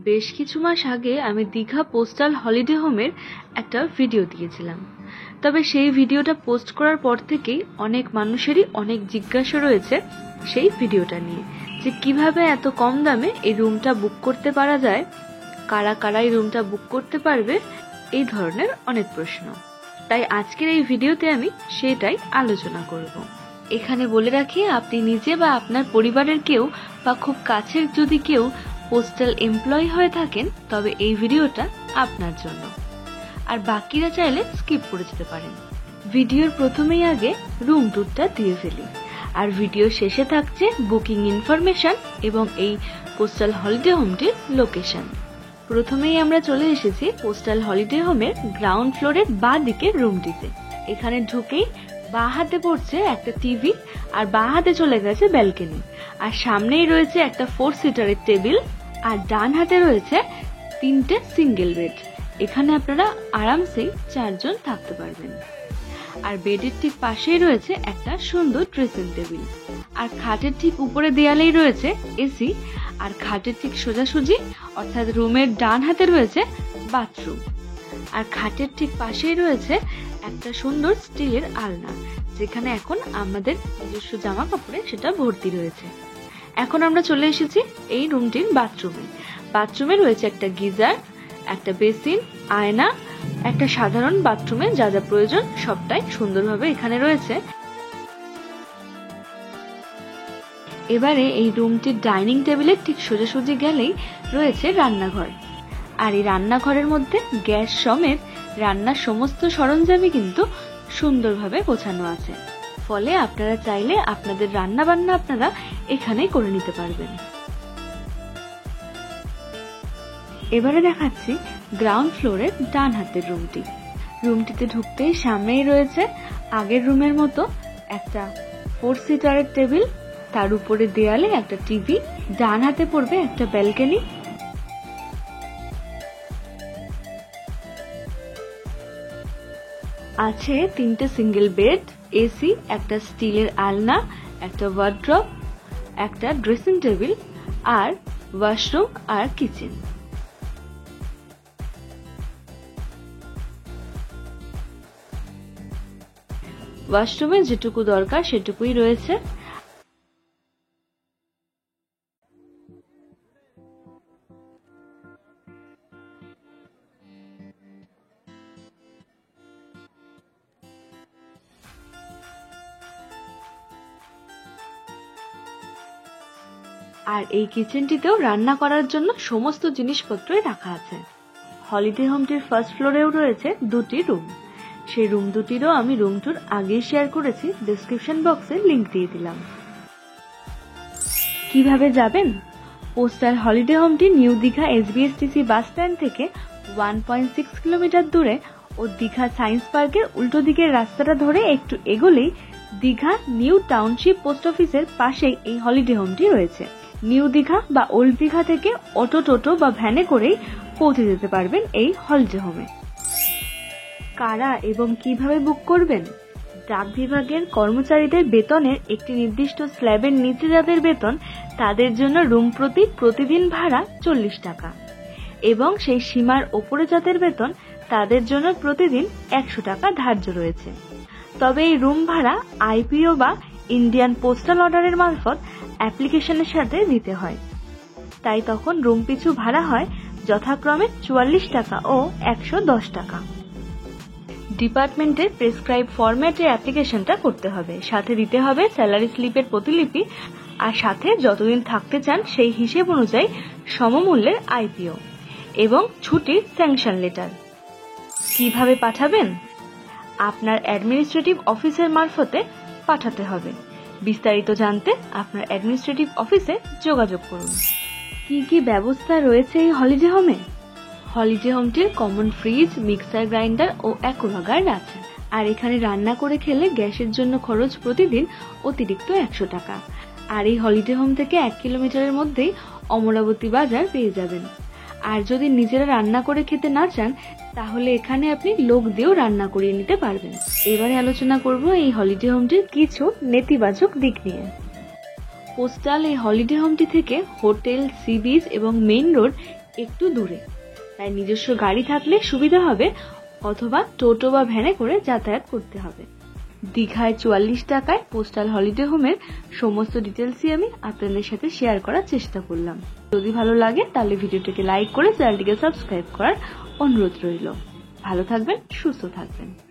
বেশ কিছু মাস আগে আমি দীঘা পোস্টাল হলিডে হোমের একটা ভিডিও দিয়েছিলাম। তবে সেই ভিডিওটা পোস্ট করার পর থেকেই অনেক মানুষেরই অনেক জিজ্ঞাসা রয়েছে সেই ভিডিওটা নিয়ে, যে কিভাবে এত কম দামে এই রুমটা বুক করতে পারা যায়, কারা কারা এই রুমটা বুক করতে পারবে, এই ধরনের অনেক প্রশ্ন। তাই আজকের এই ভিডিওতে আমি সেটাই আলোচনা করব। এখানে বলে রাখি, আপনি নিজে বা আপনার পরিবারের কেউ বা খুব কাছের যদি কেউ পোস্টাল এমপ্লয়ি হয়ে থাকেন, তবে এই ভিডিওটা আপনার জন্য। আর বাকিরা চাইলে স্কিপ করে যেতে পারেন। ভিডিওর প্রথমেই আগে রুম ট্যুরটা দিয়ে ফেলি, আর ভিডিও শেষে থাকছে বুকিং ইনফরমেশন এবং এই পোস্টাল হলিডে হোমটির লোকেশন। প্রথমেই আমরা চলে এসেছি পোস্টাল হলিডে হোমের গ্রাউন্ড ফ্লোরের বাঁ দিকের রুমটিতে। এখানে ঢুকেই বাঁ হাতে পড়ছে একটা টিভি, আর বাঁ হাতে চলে গেছে ব্যালকনি, আর সামনেই রয়েছে একটা 4 সিটারের টেবিল, আর ডান হাতে রয়েছে 3টে সিঙ্গেল বেড। এখানে আপনারা আরামসে 4 জন থাকতে পারবেন। আর বেডের ঠিক পাশেই রয়েছে একটা সুন্দর ড্রেসিং টেবিল, আর খাটের ঠিক উপরে দেয়ালেই রয়েছে এসি, আর খাটের ঠিক সোজাসুজি অর্থাৎ রুমের ডান হাতে রয়েছে বাথরুম, আর খাটের ঠিক পাশেই রয়েছে একটা সুন্দর স্টিলের আলনা, যেখানে এখন আমাদের নিজস্ব জামা কাপড়ে সেটা ভর্তি রয়েছে। এখন আমরা চলে এসেছি এই রুমটির বাথরুমে। বাথরুমে রয়েছে একটা গিজার, একটা বেসিন, আয়না, একটা সাধারণ বাথরুমে যা যা প্রয়োজন সবটাই সুন্দরভাবে এখানে রয়েছে। এবারে এই রুমটির ডাইনিং টেবিলের ঠিক সোজাসুজি গেলেই রয়েছে রান্নাঘর, আর এই রান্নাঘরের মধ্যে গ্যাস সমেত রান্নার সমস্ত সরঞ্জামই কিন্তু সুন্দরভাবে গোছানো আছে। ফলে আপনারা চাইলে আপনাদের রান্না বান্না আপনারা এখানেই করে নিতে পারবেন। এবারে দেখাচ্ছি গ্রাউন্ড ফ্লোরের ডান হাতের রুমটি। রুমটিতে ঢুকতেই সামনেই রয়েছে আগের রুমের মতো একটা 4 সিটারের টেবিল, তার উপরে দেয়ালে একটা টিভি, ডান হাতে পড়বে একটা ব্যালকনি, আছে 3টে সিঙ্গেল বেড, এসি, একটা স্টিলের আলনা, একটা ওয়ার্ড্রপ, একটা ড্রেসিং টেবিল, আর ওয়াশরুম আর কিচেন। ওয়াশরুমে যেটুকু দরকার সেটুকুই রয়েছে। আর এই কিচেনটিতেও রান্না করার জন্য সমস্ত জিনিসপত্রই রাখা আছে। হলিডে হোমটির ফার্স্ট ফ্লোরেও রয়েছে 2টি রুম। সেই রুম দুটিরও আমি রুম ট্যুর আগেই শেয়ার করেছি, ডেসক্রিপশন বক্সে লিংক দিয়ে দিলাম। কিভাবে যাবেন? পোস্টাল হলিডে হোমটি New Digha SBSTC bus stand থেকে 1.6 কিলোমিটার দূরে ও দীঘা সায়েন্স পার্কের উল্টো দিকের রাস্তাটা ধরে একটু এগোলেই দীঘা নিউ টাউনশিপ পোস্ট অফিসের পাশেই এই হলিডে হোমটি রয়েছে। নিউ দীঘা বা ওল্ড দীঘা থেকে অটো, টোটো বা ভ্যানে করেই পৌঁছে যেতে পারবেন এই হলিডে হোমে। কারা এবং কিভাবে বুক করবেন? ডাক বিভাগের কর্মচারীদের বেতনের একটি নির্দিষ্ট স্ল্যাবের নিচে যাদের বেতন, তাদের জন্য রুম প্রতি প্রতিদিন ভাড়া 40 টাকা, এবং সেই সীমার ওপরে যাদের বেতন তাদের জন্য প্রতিদিন 100 টাকা ধার্য রয়েছে। তবে এই রুম ভাড়া IPO বা ইন্ডিয়ান পোস্টাল অর্ডারের মারফত অ্যাপ্লিকেশনের সাথে দিতে হয়। তাই তখন রুম পিছু ভাড়া হয় যথাক্রমে 44 টাকা ও 110 টাকা। ডিপার্টমেন্টের প্রেসক্রাইব ফরম্যাটে অ্যাপ্লিকেশনটা করতে হবে, সাথে দিতে হবে স্যালারি স্লিপের প্রতিলিপি, আর সাথে যতদিন থাকতে চান সেই হিসেব অনুযায়ী সমমূল্যের IPO এবং ছুটির স্যাংশন লেটার। কিভাবে পাঠাবেন? আপনার অ্যাডমিনিস্ট্রেটিভ অফিসের মারফতে পাঠাতে হবে। বিস্তারিত জানতে আপনার অ্যাডমিনিস্ট্রেটিভ অফিসে যোগাযোগ করুন। কি কি ব্যবস্থা রয়েছে এই হলিডে হোমে? হলিডে হোমটির কমন ফ্রিজ, মিক্সার গ্রাইন্ডার ও অ্যাকোয়াগার্ড আছে। আর এখানে রান্না করে খেলে গ্যাসের জন্য খরচ প্রতিদিন অতিরিক্ত 100 টাকা। আর এই হলিডে হোম থেকে 1 কিলোমিটারের মধ্যেই অমরাবতী বাজার পেয়ে যাবেন। আর যদি নিজেরা রান্না করে খেতে না চান, তাহলে এখানে আপনি লোক দিয়েও রান্না করিয়ে নিতে পারবেন। এবারে আলোচনা করব এই হলিডে হোমটির কিছু নেতিবাচক দিক নিয়ে। পোস্টাল এই হলিডে হোমটি থেকে হোটেল, সি বিচ এবং মেইন রোড একটু দূরে, তাই নিজস্ব গাড়ি থাকলে সুবিধা হবে, অথবা টোটো বা ভ্যানে করে যাতায়াত করতে হবে। দীঘায় 44 টাকায় পোস্টাল হলিডে হোমের সমস্ত ডিটেলসই আমি আপনাদের সাথে শেয়ার করার চেষ্টা করলাম। যদি ভালো লাগে তাহলে ভিডিওটিকে লাইক করে চ্যানেলটিকে সাবস্ক্রাইব করার অনুরোধ রইল। ভালো থাকবেন, সুস্থ থাকবেন।